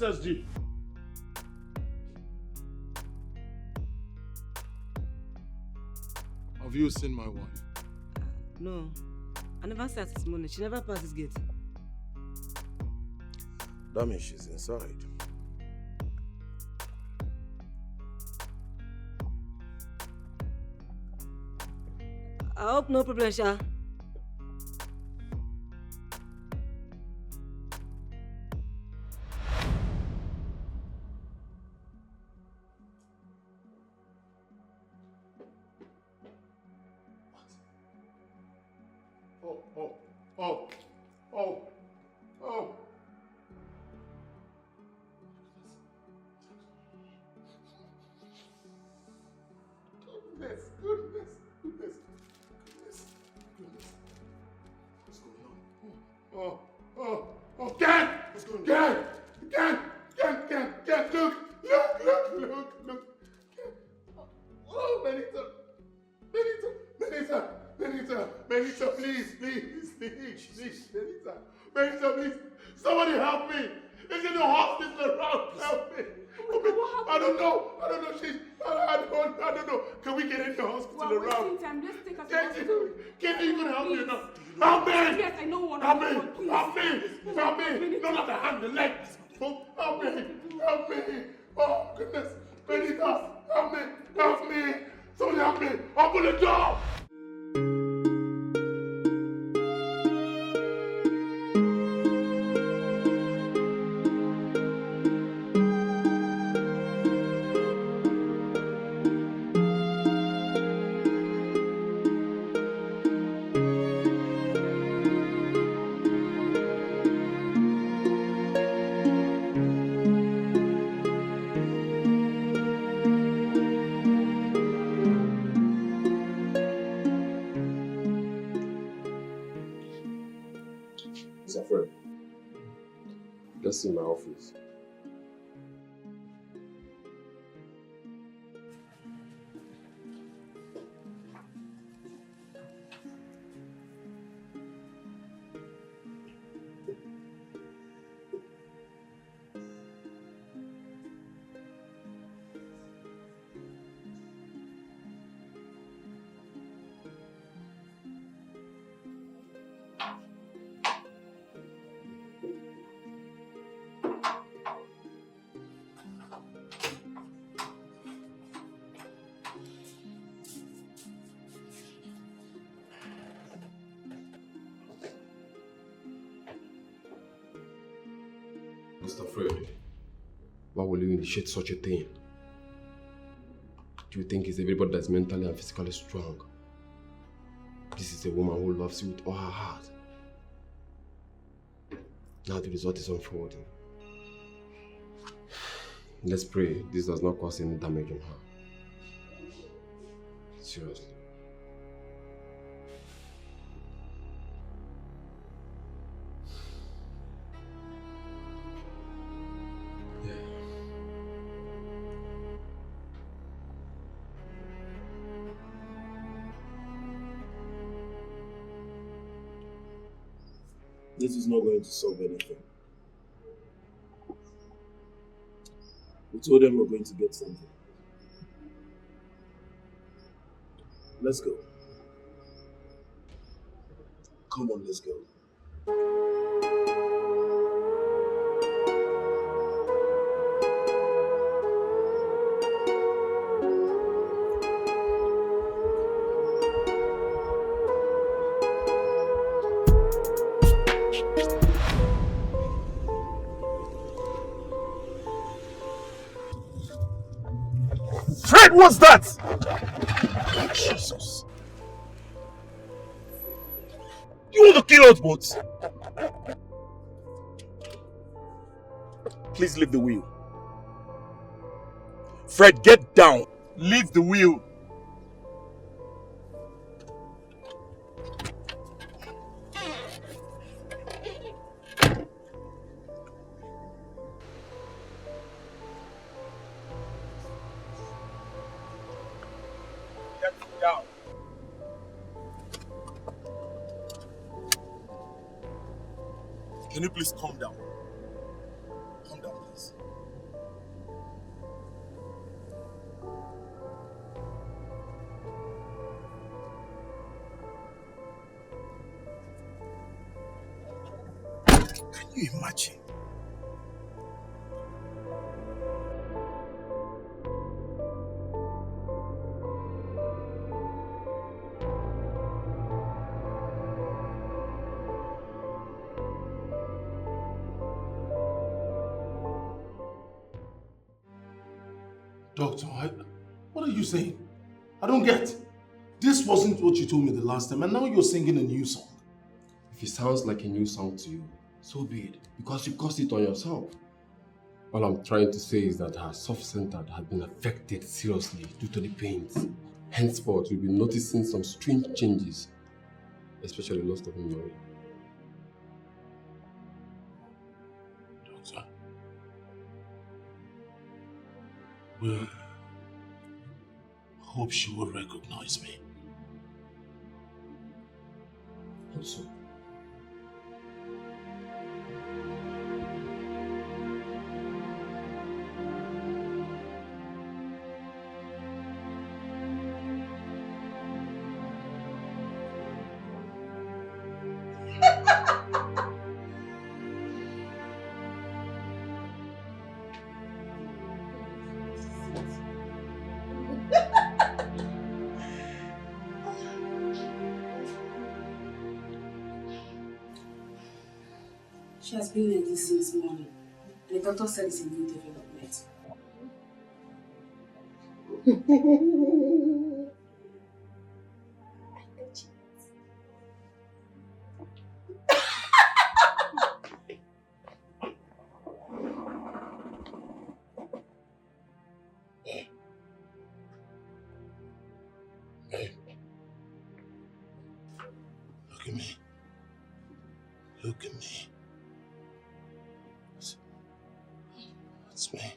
SSG. Have you seen my wife? No. I never sat this morning. She never passed this gate. That means she's inside. I hope no problem, Sha. Oh. Goodness. What's going on? Ken! What's going on? Ken! Look! Oh, Benita, please, Benita, please. Somebody help me. Is in the hospital around? Help me. I don't know. I don't know. Can we get in the hospital around? Time. Let's take us to the hospital. Can you help me now? Help me! Yes, I know one. Help me! Don't have the hand, the leg. Help me! Oh, goodness. Benita, help me! Somebody help me! Open the door! Just in my office. Mr. Fred, why will you initiate such a thing? Do you think it's everybody that's mentally and physically strong? This is a woman who loves you with all her heart. Now the result is unfolding. Let's pray this does not cause any damage on her. Seriously. This is not going to solve anything. We told them we're going to get something. Let's go. Come on, let's go. Fred, what's that? Jesus. You want to kill us both? Please leave the wheel. Fred, get down. Leave the wheel. Can you please calm down? Calm down, please. Can you imagine? Doctor, what are you saying? I don't get. This wasn't what you told me the last time, and now you're singing a new song. If it sounds like a new song to you, so be it, because you caused it on yourself. All I'm trying to say is that her soft center had been affected seriously due to the pains. Henceforth, we'll be noticing some strange changes, especially loss of memory. Doctor, well, hope she will recognize me. Also, She has been like this since morning. The doctor said it's a new development. Look at me. Look at me. It's me.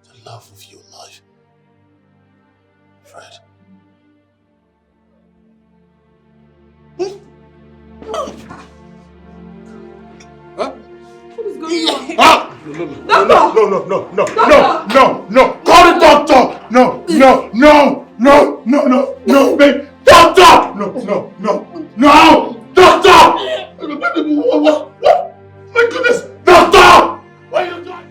The love of your life. Fred. What is going on? Ah! No! Call the doctor! No, babe! Doctor! No! Doctor! What? My goodness! Doctor! Why are you doing?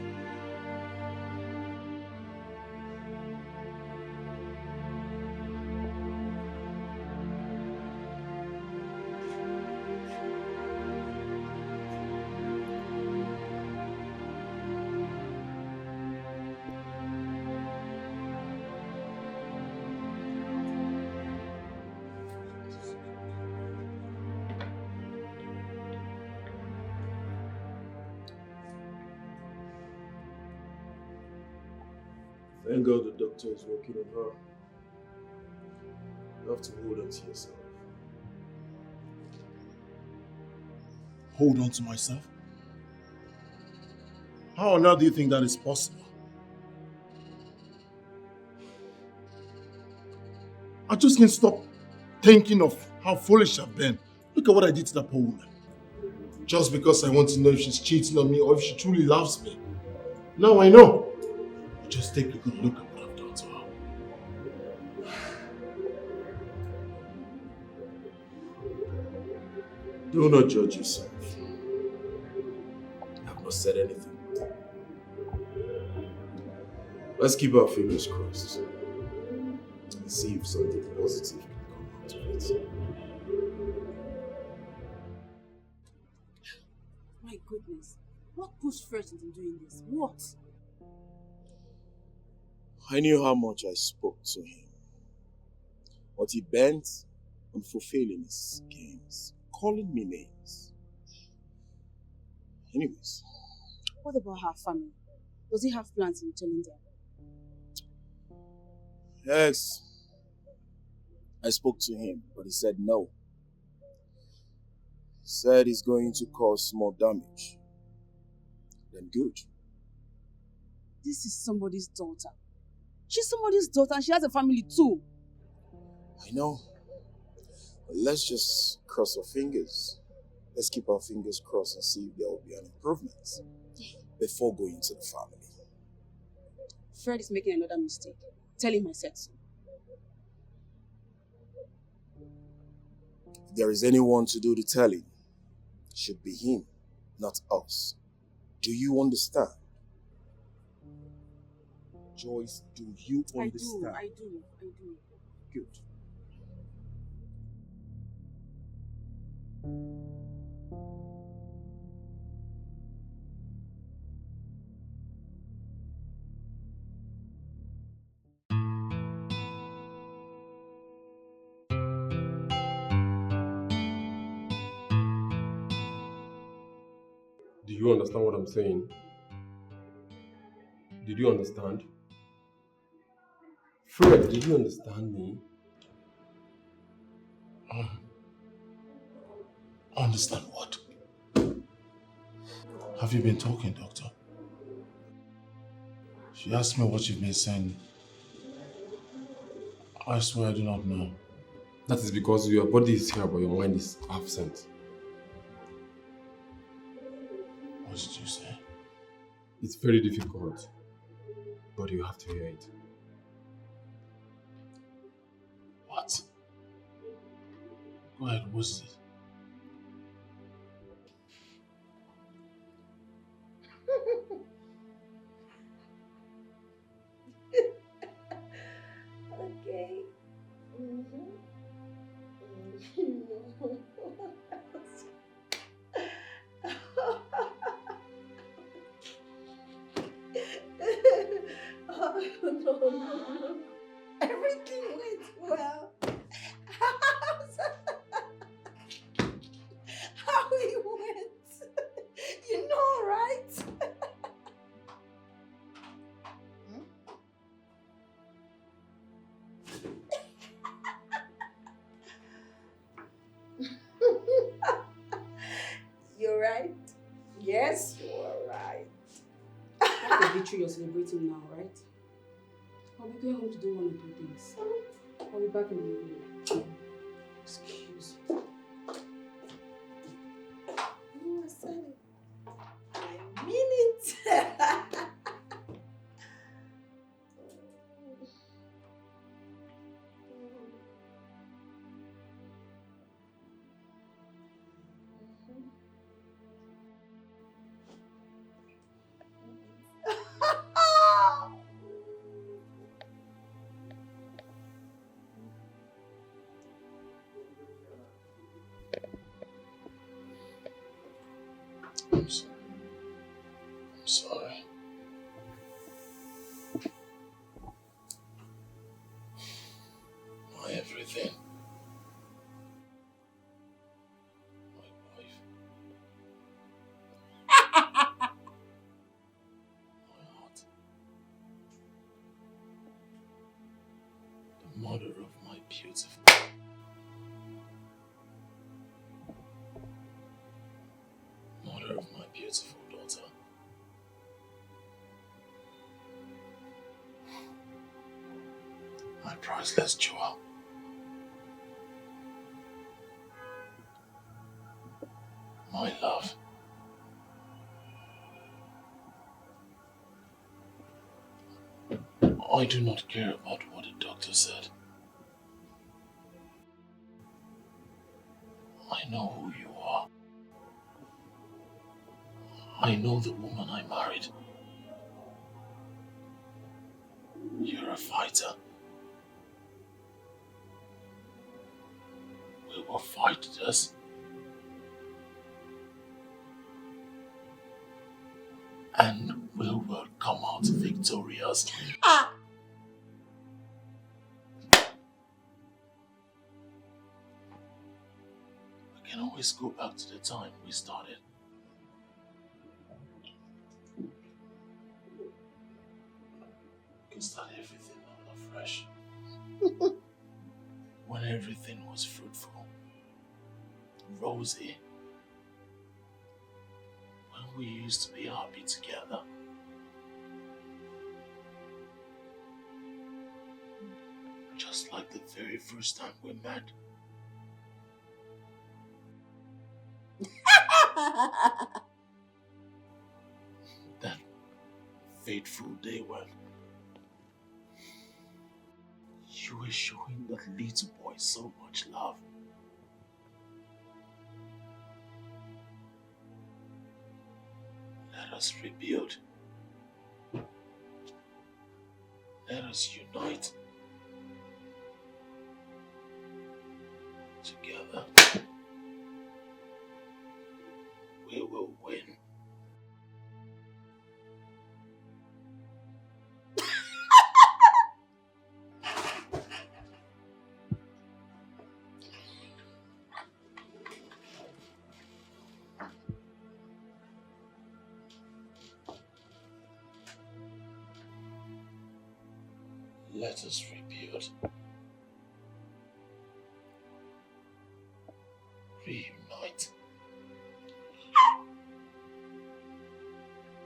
thank God the doctor is working on her. You have to hold on to yourself. Hold on to myself? How on earth do you think that is possible? I just can't stop thinking of how foolish I've been. Look at what I did to that poor woman. Just because I want to know if she's cheating on me or if she truly loves me. Now I know. Just take a good look at what I've done to her. Do not judge yourself. I have not said anything. Let's keep our fingers crossed and see if something positive can come out of it. My goodness. What pushed Fred into doing this? What? I knew how much I spoke to him, but he bent on fulfilling his games, calling me names. Anyways. What about her family? Does he have plans in telling them? Yes. I spoke to him, but he said no. He said he's going to cause small damage. Then good. This is somebody's daughter. She's somebody's daughter and she has a family too. I know. But let's just cross our fingers. Let's keep our fingers crossed and see if there will be an improvement before going to the family. Fred is making another mistake. Tell him I said so. If there is anyone to do the telling, should be him, not us. Do you understand? Joyce, do you understand? I do. Good. Do you understand what I'm saying? Did you understand? Fred, did you understand me? Understand what? Have you been talking, doctor? She asked me what you've been saying. I swear I do not know. That is because your body is here but your mind is absent. What did you say? It's very difficult, but you have to hear it. What? Go ahead, what is it? Okay. Oh, no. Everything went well. How it went. You know, right? You're right. Yes, you're right. That's the victory you're celebrating now, right? I'll be going home to do one or two things. I'll be back in a minute. Excuse me. I said it. I mean it. I'm sorry. My everything. My wife. My heart. The mother of my beautiful. Mother of my beautiful daughter. My priceless jewel. My love. I do not care about what the doctor said. I know who you are. I know the woman I married. You're a fighter. We will fight this. And we will come out victorious. We can always go back to the time we started. We can start everything all afresh. When everything was fruitful, rosy. When we used to be happy together. Just like the very first time we met. That fateful day when you were showing that little boy so much love. us rebuild. Let us unite. Together, we will win. Let us rebuild. Reunite.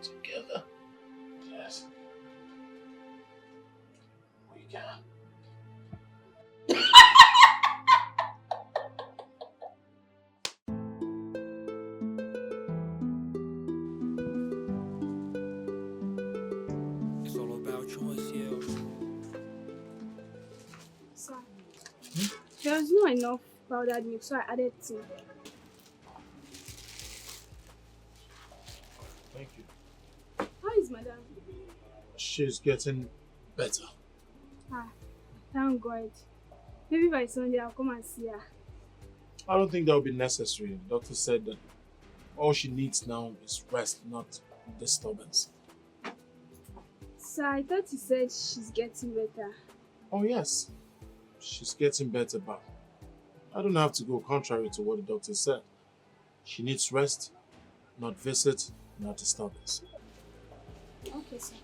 Together. Yes. We can. It's all about choice, yeah. Sir, there was not enough powdered milk, so I added tea. Thank you. How is madam? She's getting better. Ah, thank God. Maybe by Sunday I'll come and see her. I don't think that will be necessary. The doctor said that all she needs now is rest, not disturbance. Sir, I thought you said she's getting better. Oh yes, she's getting better, but I don't have to go contrary to what the doctor said. She needs rest, not visit, not disturbance. Okay, sir.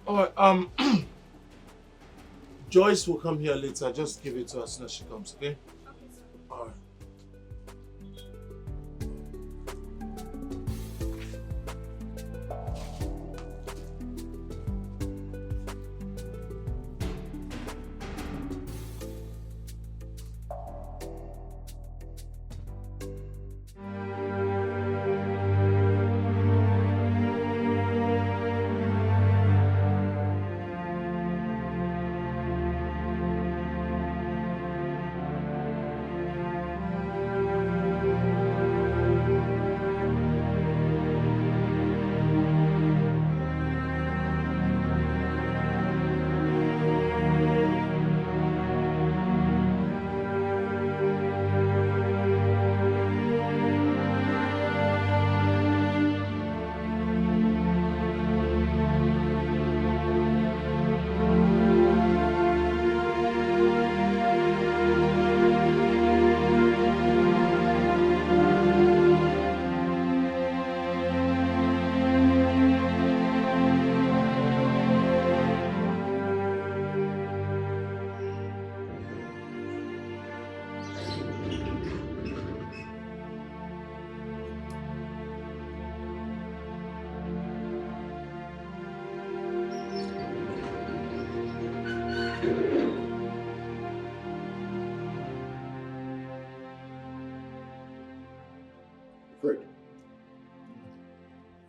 Alright, Joyce will come here later. Just give it to her as soon as she comes, okay? Okay, sir. Alright.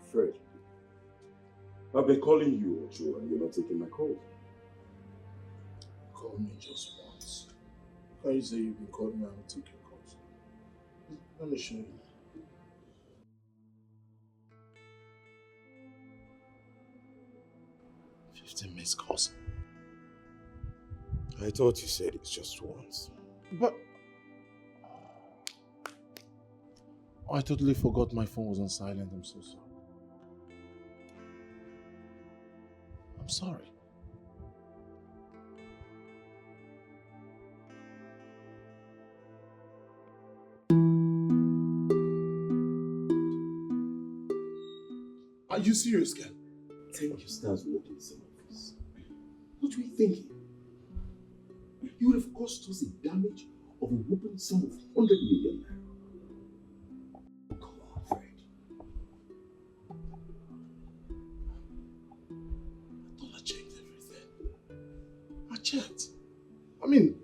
Fred, I've been calling you, Ocho, and you're not taking my call. Call me just once. How you say you've been calling me and not taking calls? Let me show you. Missed calls. I thought you said it's just once. But I totally forgot my phone was on silent. I'm so sorry. I'm sorry. Are you serious, Ken? Think your stars walked in some of this. What were you thinking? You would have caused us a damage of a whooping sum of 100 million naira. Come on, Fred. I thought I checked everything. checked. I mean,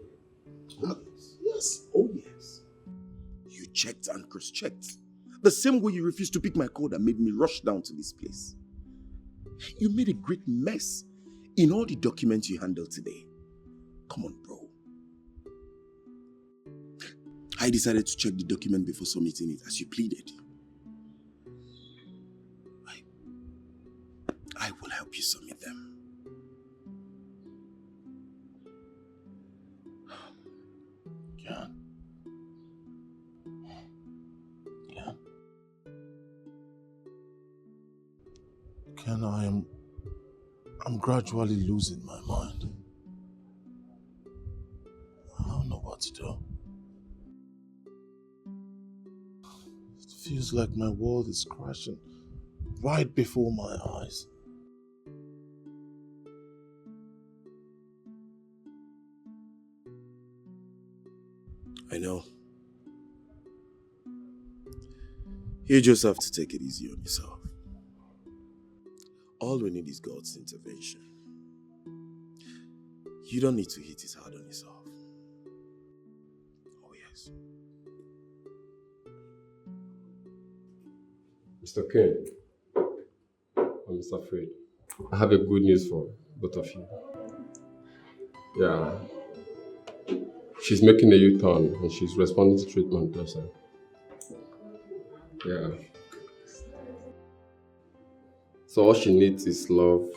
yes. Oh, yes. You checked and cross-checked. The same way you refused to pick my call that made me rush down to this place. You made a great mess in all the documents you handled today. Come on, bro. I decided to check the document before submitting it as you pleaded. I will help you submit them. Ken. Yeah. Ken, I'm gradually losing my mind. I don't know what to do. It feels like my world is crashing right before my eyes. I know. You just have to take it easy on yourself. All we need is God's intervention. You don't need to hit it hard on yourself. Oh, yes. Mr. Ken, I'm Mr. Fred. I have a good news for both of you. Yeah. She's making a U-turn and she's responding to treatment herself. Yeah. So all she needs is love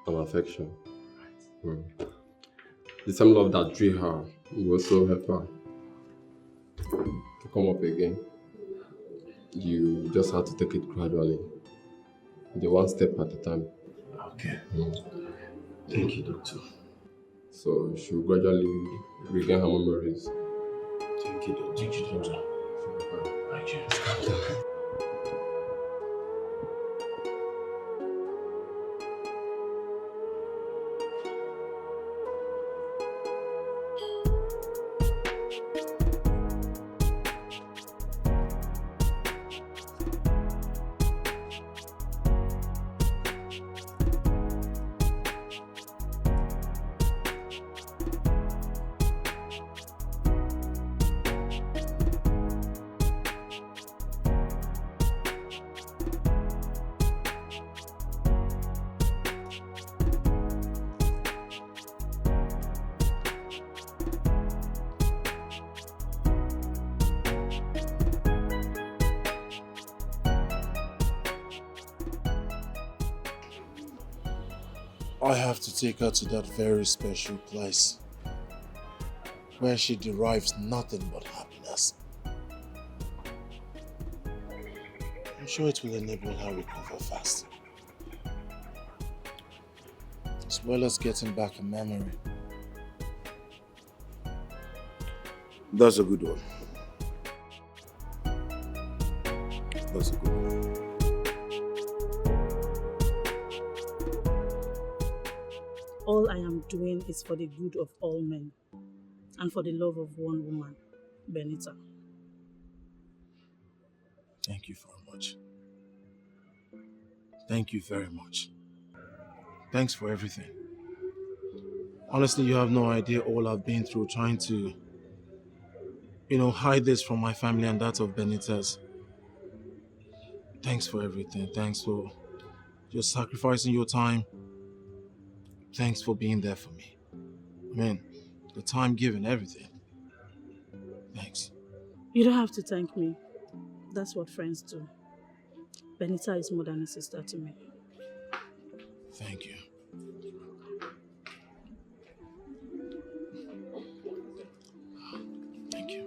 and affection. The same love that drew her will also help her to come up again. You just have to take it gradually, the one step at a time. Okay. Thank you, doctor. So she'll gradually regain her memories. Thank you, doctor. Thank you, doctor. Thank you. I have to take her to that very special place where she derives nothing but happiness. I'm sure it will enable her recover fast, as well as getting back a memory. That's a good one. That's a good one. All I am doing is for the good of all men and for the love of one woman, Benita. Thank you very much. Thank you very much. Thanks for everything. Honestly, you have no idea all I've been through trying to, hide this from my family and that of Benita's. Thanks for everything. Thanks for just sacrificing your time. Thanks for being there for me. I mean, the time given, everything. Thanks. You don't have to thank me. That's what friends do. Benita is more than a sister to me. Thank you. Thank you.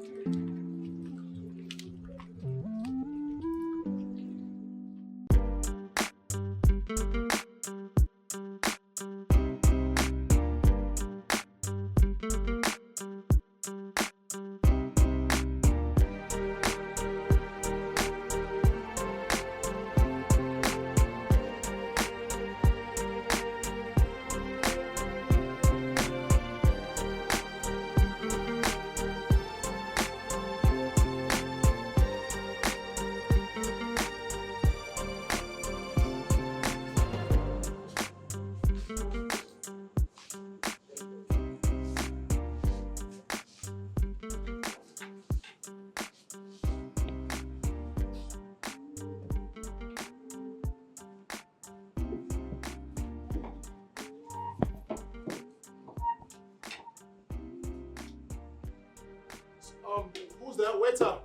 Who's there? Waiter.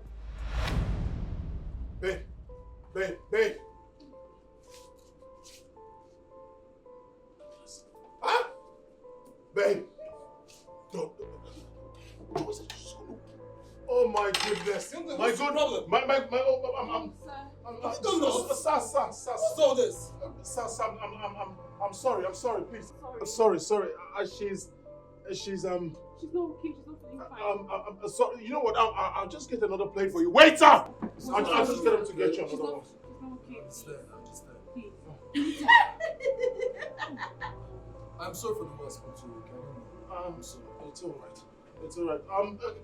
Babe. Huh? Babe. Don't. Oh my goodness. My good problem. Sir. What's all this? Sir, I'm sorry, please. Sorry. She's She's not okay. She's not feeling fine. sorry. You know what? I'll just get another plate for you. Waiter! I'll just get him to get you another one. She's not okay. I'm just there. Please. I'm sorry for the way I spoke to you, okay? I'm sorry. It's alright.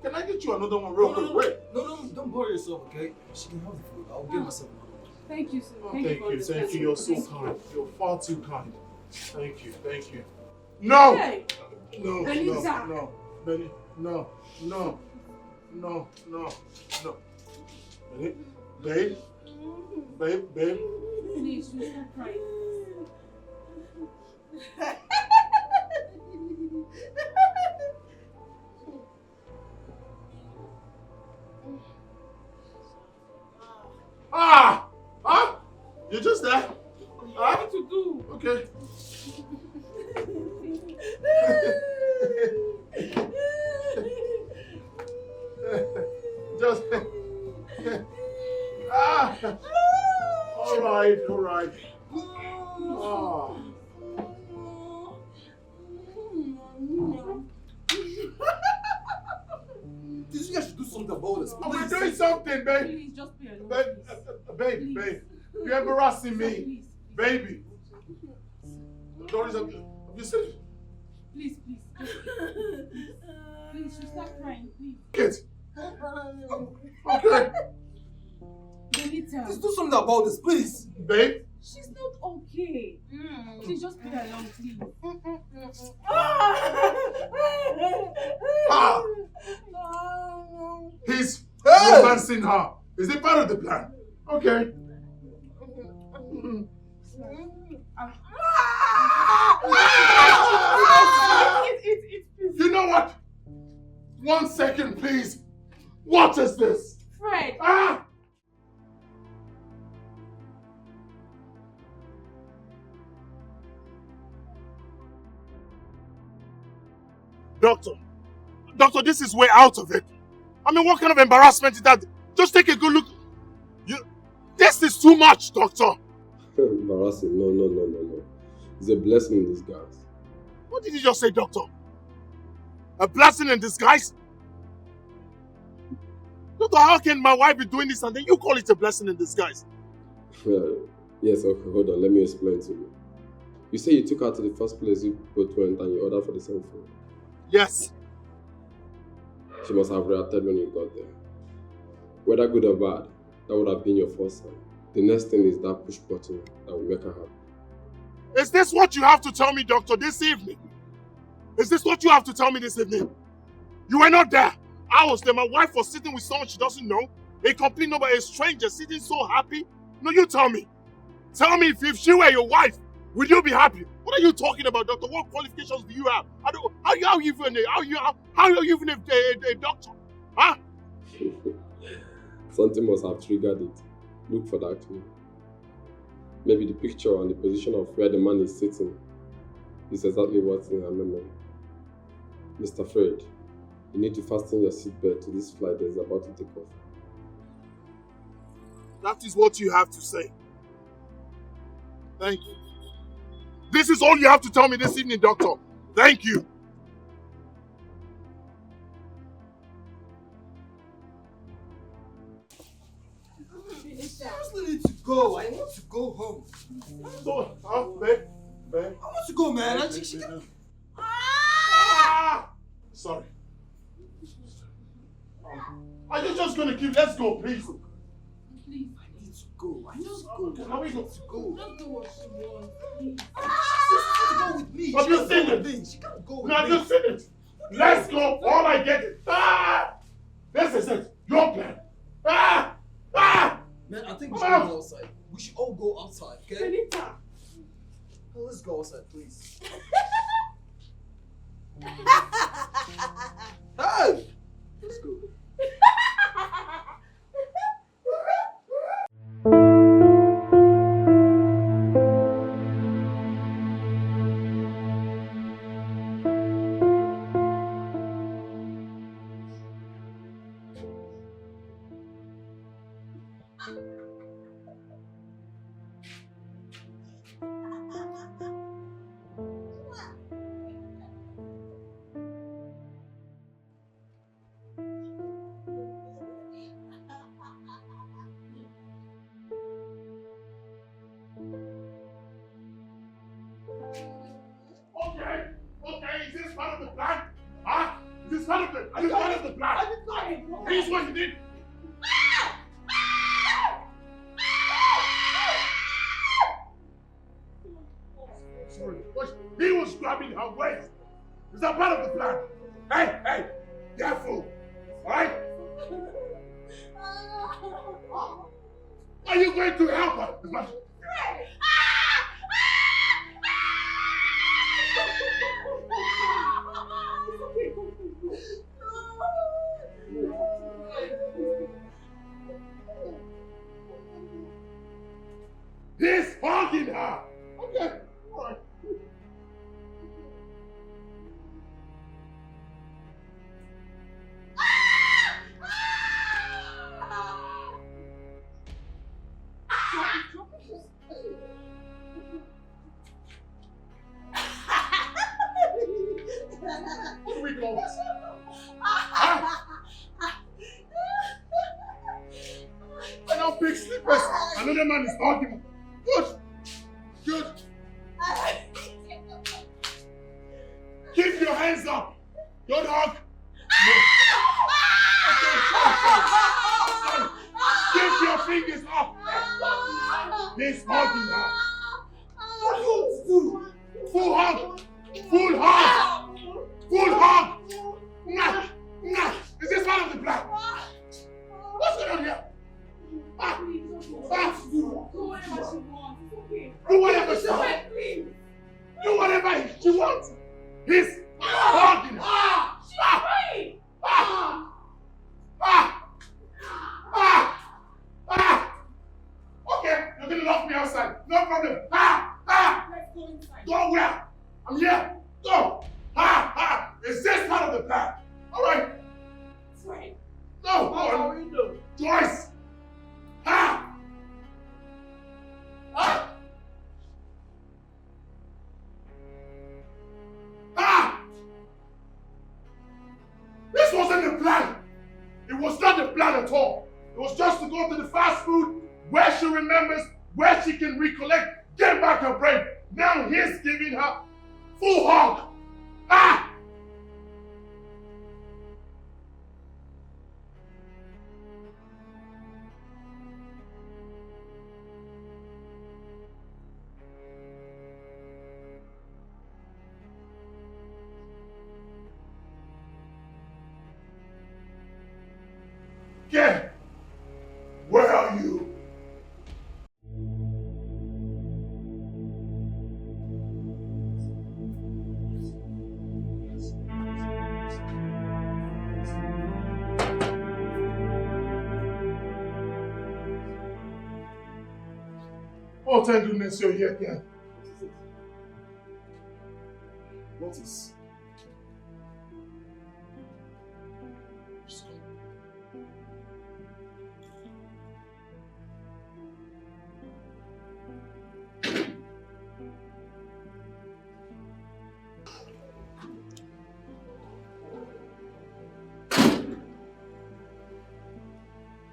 Can I get you another one real quick? Wait. No, don't bother yourself, okay? She can have the food. I'll get myself another one. Thank you, sir. Thank you. You're so kind. You're far too kind. Thank you. No! Hey! No. Benita! Benny, no. Babe. Please, you stop crying. You're just there? What to do? Okay. Just all right. This guy should do something about this. We're doing something, babe. Please, just be alone. Babe. You're embarrassing me. Please. Baby. Doris, have you seen it? Please. Please, you stop crying, please. Kids. Okay. Benita. Please do something about this, please. Babe. She's not okay. Please, just be alone, please. He's romancing her. Is it part of the plan? Okay. You know what? 1 second, please. What is this? Fred. Doctor, this is way out of it. I mean, what kind of embarrassment is that? Just take a good look. This is too much, doctor. Embarrassing. No. It's a blessing in disguise. What did you just say, doctor? A blessing in disguise? Doctor, how can my wife be doing this and then you call it a blessing in disguise? Yes, okay, hold on. Let me explain to you. You say you took her to the first place you both went and you ordered for the same food. Yes. She must have reacted when you got there. Whether good or bad, that would have been your first sign. The next thing is that push button that will make her happy. Is this what you have to tell me, doctor, this evening? Is this what you have to tell me this evening? You were not there. I was there. My wife was sitting with someone she doesn't know. A complete number, a stranger sitting so happy. No, you tell me. Tell me if she were your wife, would you be happy? What are you talking about, doctor? What qualifications do you have? How are you even a doctor? Huh? Something must have triggered it. Look for that clue. Maybe the picture and the position of where the man is sitting is exactly what's in her memory. Mr. Fred, you need to fasten your seatbelt to this flight that is about to take off. That is what you have to say. Thank you. This is all you have to tell me this evening, doctor. Thank you. I seriously need to go. I want to go home. So, babe. I want to go, man. Sorry. Are you just going to keep... Let's go, please. Please. I need to go. I need to go. How are we going to go? Don't do what she wants, please. She has to go with me. Have you seen it? She can't go with No, me. have you seen it? Let's go. All I get is... This is it. Your plan. Man, I think we should go outside. We should all go outside, okay? Benita. Oh, let's go outside, please. Hey! Let's go. And it's part of the plan. Here's what you did. Sorry, but he was grabbing her waist. Is that part of the plan? Hey, careful. Alright? Are you going to help her? He's hugging her. Okay, all right. What do we call this? I know big slippers. Another man is hugging. Good. Keep your hands up. Don't hug. No. Keep your fingers up. He's hugging her. What do you want to do? Full hug. Full hug. Full hug. Is this part of the plan? What's going on here? Do whatever she wants. Do whatever she wants. He's hugging her. Okay, you're gonna lock me outside. No problem. Let's go inside. Go where? I'm here. Go. Is this part of the plan? All right. That's right. No. Joyce. This wasn't the plan. It was not the plan at all. It was just to go to the fast food where she remembers, where she can recollect, get back her brain. Now he's giving her full hug. Ken, where are you? Oh, thank goodness you're here, Ken. What is?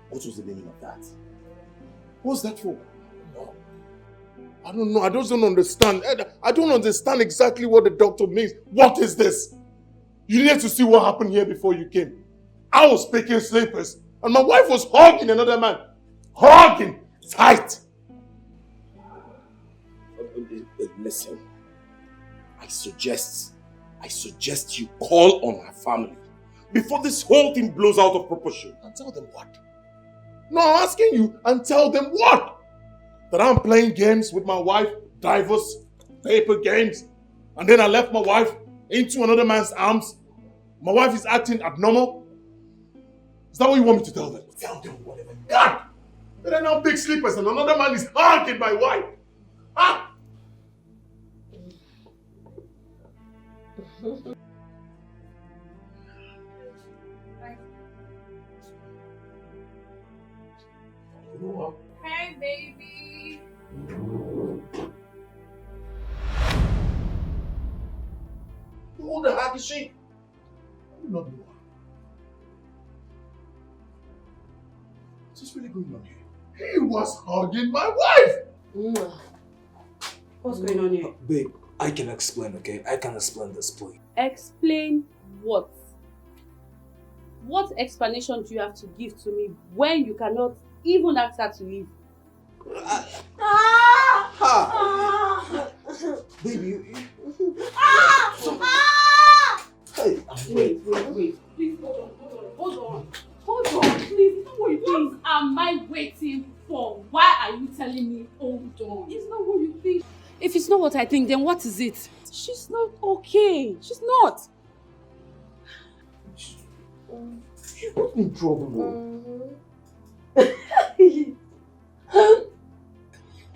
What was the meaning of that? What's that for? I don't know. I just don't understand. I don't understand exactly what the doctor means. What is this? You needed to see what happened here before you came. I was picking sleepers and my wife was hugging another man. Hugging tight. Listen, I suggest you call on her family before this whole thing blows out of proportion. And tell them what? No, I'm asking you, and tell them what? That I'm playing games with my wife, diverse paper games, and then I left my wife into another man's arms. My wife is acting abnormal. Is that what you want me to tell them? Tell them whatever. God! They're now big sleepers and another man is hugging my wife. Ah! Hey, baby. Who the heck is she? I do not know her. What's really going on here? He was hugging my wife! What's going on here? Babe, I can explain, okay? I can explain this, please. Explain what? What explanation do you have to give to me when you cannot even ask her to leave? Baby, Hey. Wait. Please hold on, please. What am I waiting for? Why are you telling me hold on? It's not what you think. If it's not what I think, then what is it? She's not okay. She's not. she got me in trouble.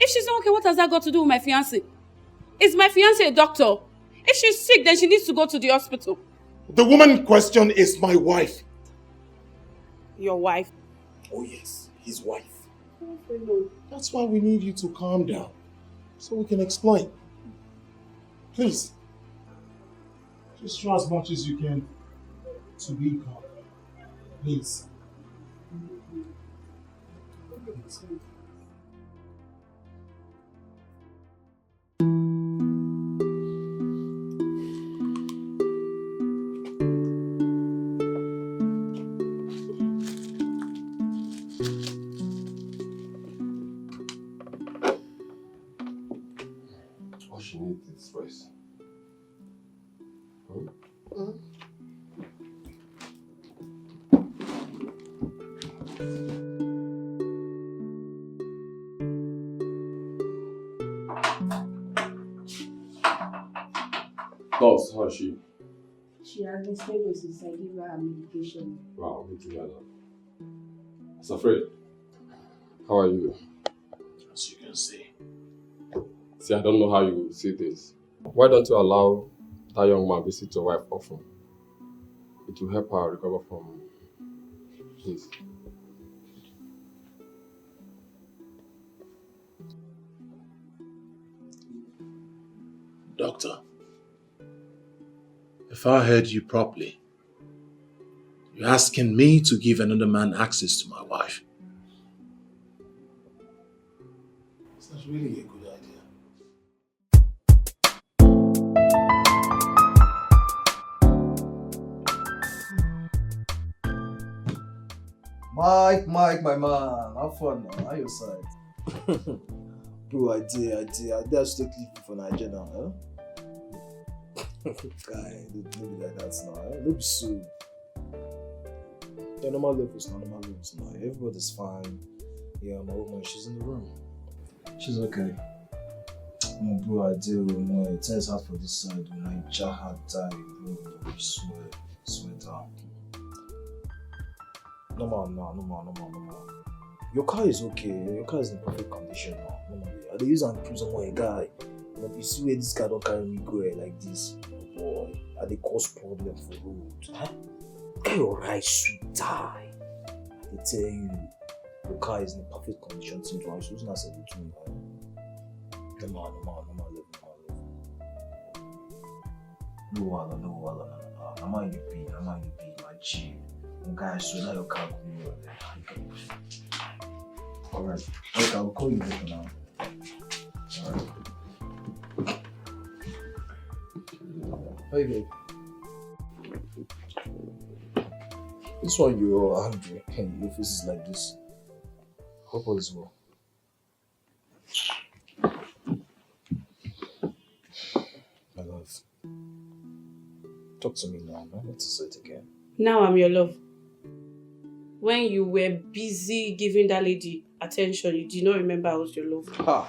If she's not okay, what has that got to do with my fiancé? Is my fiancé a doctor? If she's sick, then she needs to go to the hospital. The woman in question is my wife. Your wife? Oh yes, his wife. That's why we need you to calm down, so we can explain. Please, just try as much as you can to be calm. Please. All she needs is rest. Nurse, how is she? She has been stable since I gave her medication. Wow, me too, Yana. I was afraid. How are you? As you can see. See, I don't know how you see this. Why don't you allow that young man visit your wife often? It will help her recover from this. Doctor, if I heard you properly, you're asking me to give another man access to my wife. It's not really a good idea. Mike, my man, have fun now. How your side? Bro, I did. I just take leave for Nigeria now, huh? Guy, don't be like that now, eh? Don't be so. Yeah, normal levels now. Everybody's fine. Yeah, my woman, she's in the room. She's okay. No, bro, I do. No, it turns out for this side. When I just had died, bro, we swear down. No. Your car is okay. Your car is in perfect condition now. No, they use and prove someone a guy. You see where this car don't carry me go like this. Boy, they cause problem for road. Huh? Get your right sweet tie. They tell you your car is in perfect condition since you are using as a between. No level. No wala. I'm on you be, my G. Guys, so now your car will be there. Alright. Okay, I'll call you later now. Alright. Hey babe. This one you're angry and your face is like this. Hope all is well. My love. Talk to me now, no? Let's say it again. Now I'm your love. When you were busy giving that lady attention, you did not remember I was your love. Ha!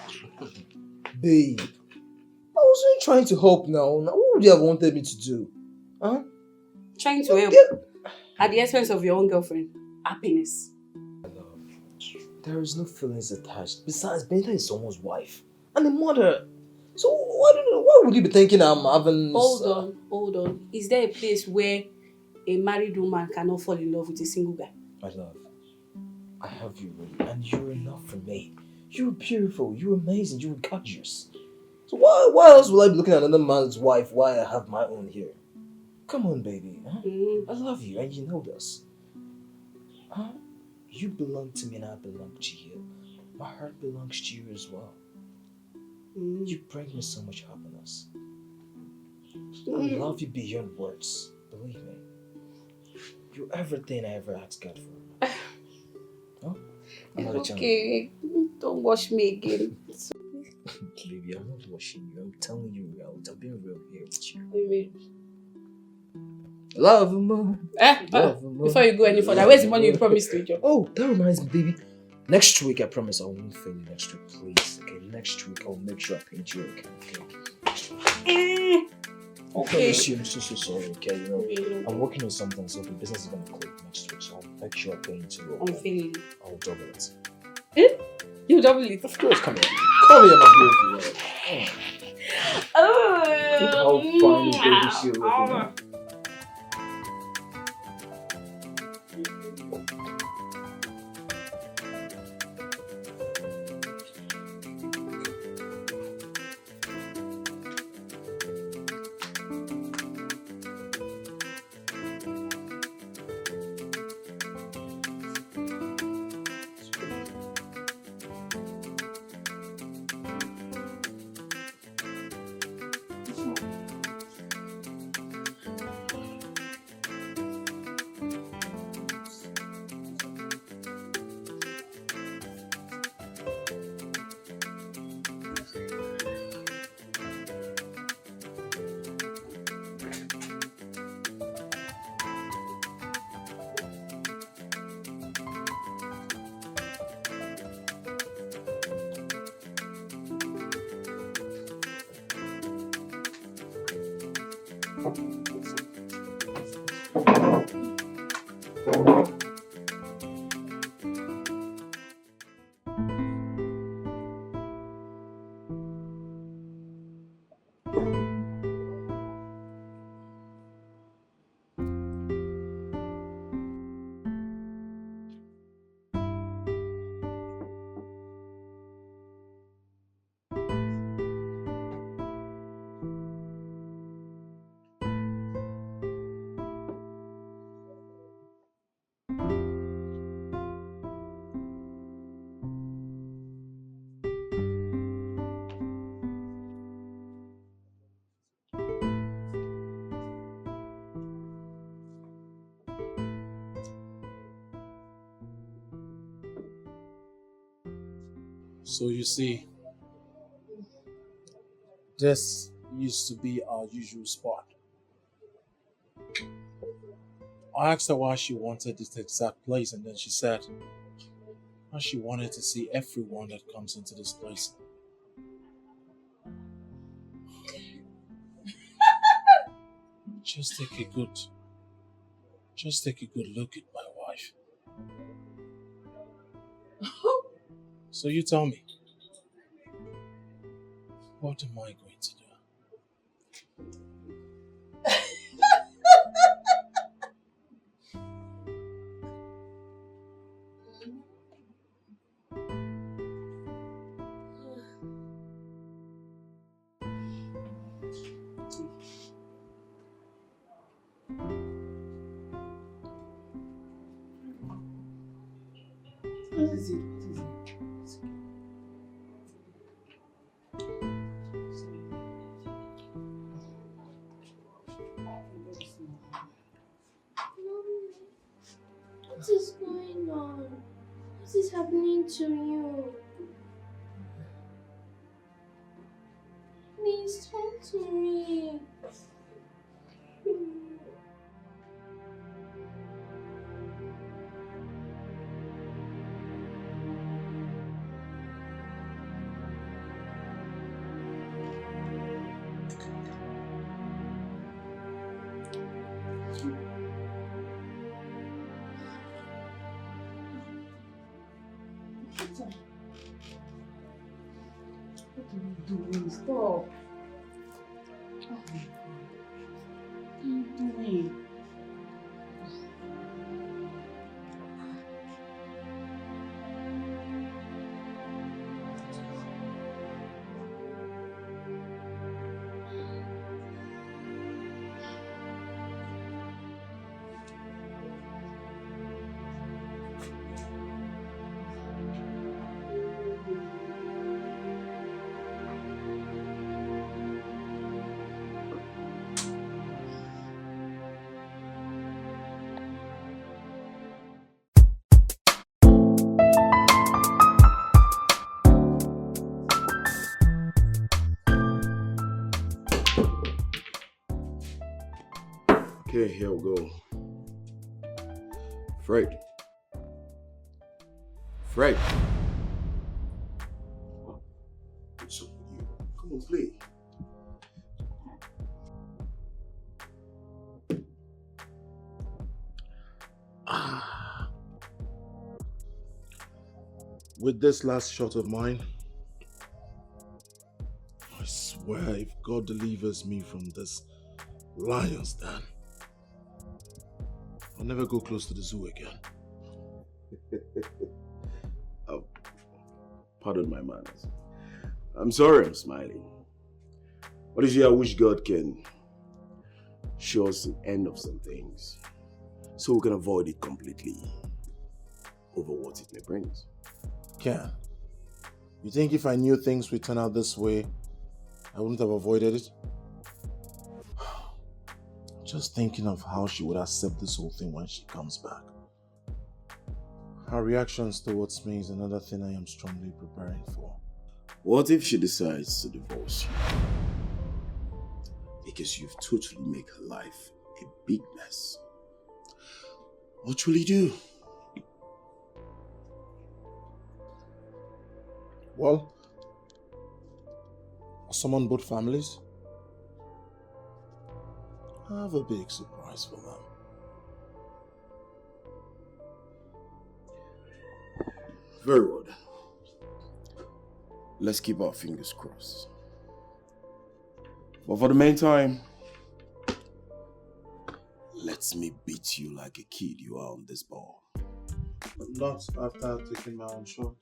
Babe. I wasn't trying to help now. What would you have wanted me to do? Huh? Trying to help at the expense of your own girlfriend. Happiness. My love, there is no feelings attached. Besides, Benita is someone's wife and a mother. So why would you be thinking I'm having... Hold on. Is there a place where a married woman cannot fall in love with a single guy? My love, I have you, really, and you're enough for me. You're beautiful, you're amazing, you're gorgeous. So why else will I be looking at another man's wife while I have my own here? Come on, baby. Huh? I love you, and you know this. Huh? You belong to me and I belong to you. My heart belongs to you as well. You bring me so much happiness. I love you beyond words. Believe me. You're everything I ever asked God for. Huh? It's okay. Don't wash me again. Baby, I'm not washing you. I'm telling you real. I'm being real here with you. Baby. Love more. Love more. Before you go any further, where's the money you promised me, Joe? Oh, that reminds me, baby. Next week, I promise I won't fail you next week, please. Okay, next week I'll make sure I pay you. Okay. I promise you, I'm so sorry. Okay, you know, I'm working on something, so the business is gonna click next week. So I'll make sure I pay you too. I'm feeling. I'll double it. You double it? Of course, come here. Come here, my beautiful. Look how fine baby she looking. So you see, this used to be our usual spot. I asked her why she wanted this exact place, and then she said how she wanted to see everyone that comes into this place. Just take a good look at my wife. So you tell me, what am I going to do? What is it? What is going on? What is happening to you? Please talk to me. What are you doing? Stop. Oh my God. What are you doing? Okay, here we go. Fred. Fred. What's up with you? Come on, play. With this last shot of mine, I swear if God delivers me from this lion's den, I'll never go close to the zoo again. Oh, pardon my manners. I'm sorry I'm smiling. But you see, I wish God can show us the end of some things so we can avoid it completely over what it may bring us. Ken, you think if I knew things would turn out this way, I wouldn't have avoided it? Just thinking of how she would accept this whole thing when she comes back. Her reactions towards me is another thing I am strongly preparing for. What if she decides to divorce you? Because you've totally made her life a big mess. What will you do? Well, I'll summon both families. I have a big surprise for them. Very well then. Let's keep our fingers crossed. But for the meantime, let me beat you like a kid you are on this ball. But not after taking my own shot.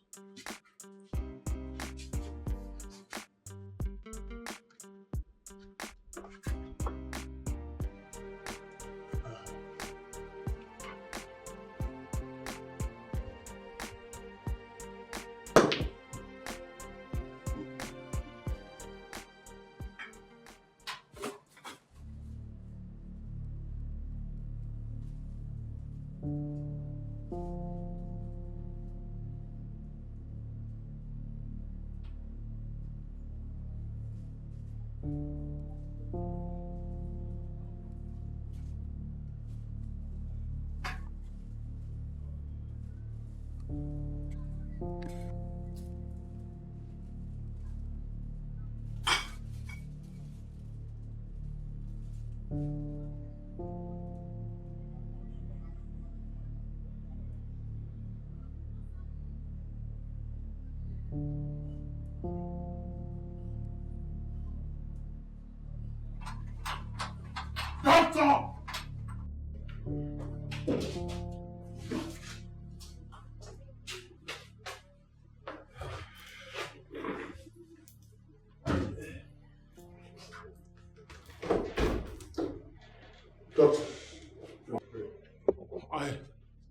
Doctor,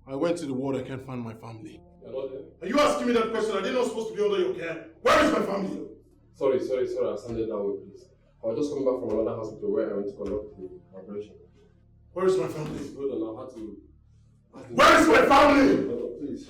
I went to the ward. I can't find my family. You're not there? Are you asking me that question? Are they not supposed to be under your care? Where is my family? Sorry, I'll stand it that way, please. I was just coming back from another hospital where I went to conduct the operation. Where is my family? Hold on, I had to... Where is my family? Hold on, please.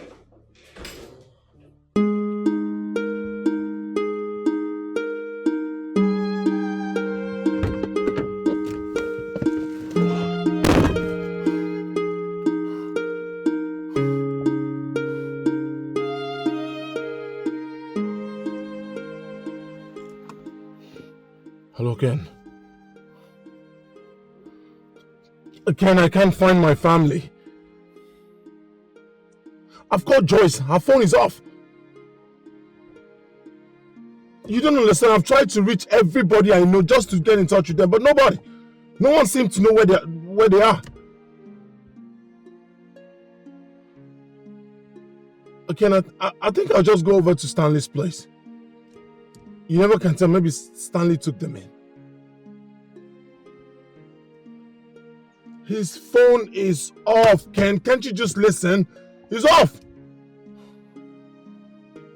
Hello, Ken. Ken, I can't find my family. I've called Joyce. Her phone is off. You don't understand. I've tried to reach everybody I know just to get in touch with them, but nobody. No one seems to know where they are. Ken, I think I'll just go over to Stanley's place. You never can tell. Maybe Stanley took them in. His phone is off, Ken. Can't you just listen? He's off.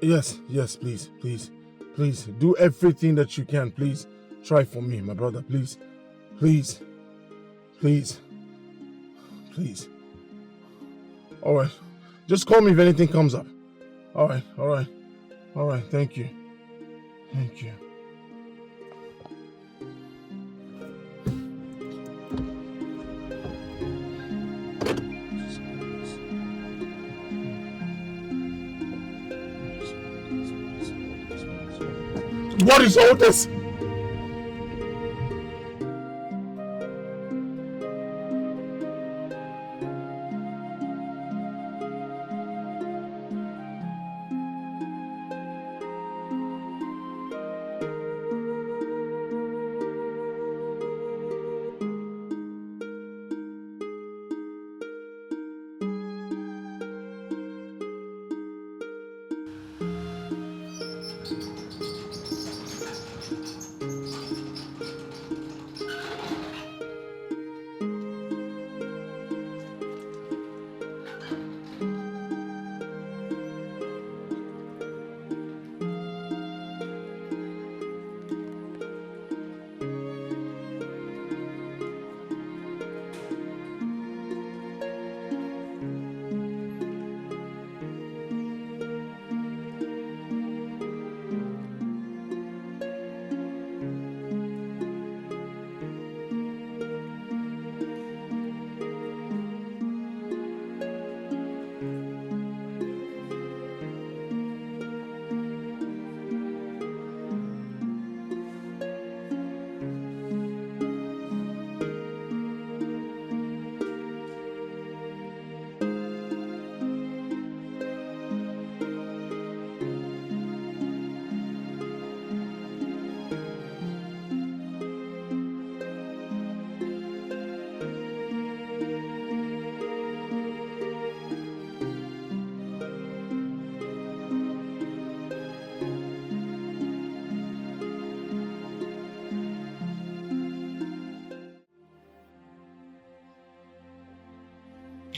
Yes, please. Please, do everything that you can. Please, try for me, my brother. Please. All right. Just call me if anything comes up. All right. Thank you. What is all this?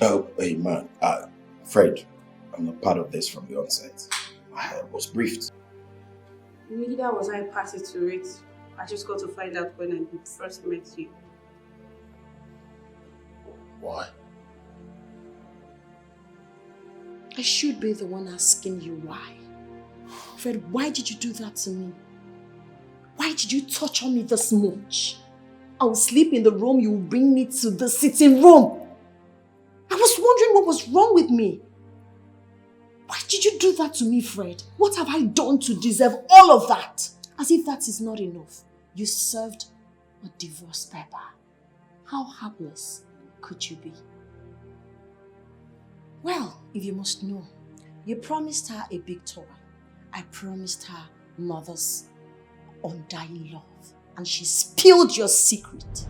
Oh, hey man, Fred, I'm not part of this from the onset. I was briefed. Neither was I party to it. I just got to find out when I first met you. Why? I should be the one asking you why. Fred, why did you do that to me? Why did you torture me this much? I will sleep in the room, you will bring me to the sitting room. I was wondering what was wrong with me. Why did you do that to me, Fred? What have I done to deserve all of that? As if that is not enough. You served a divorce paper. How heartless could you be? Well, if you must know, you promised her a big toy. I promised her mother's undying love. And she spilled your secret.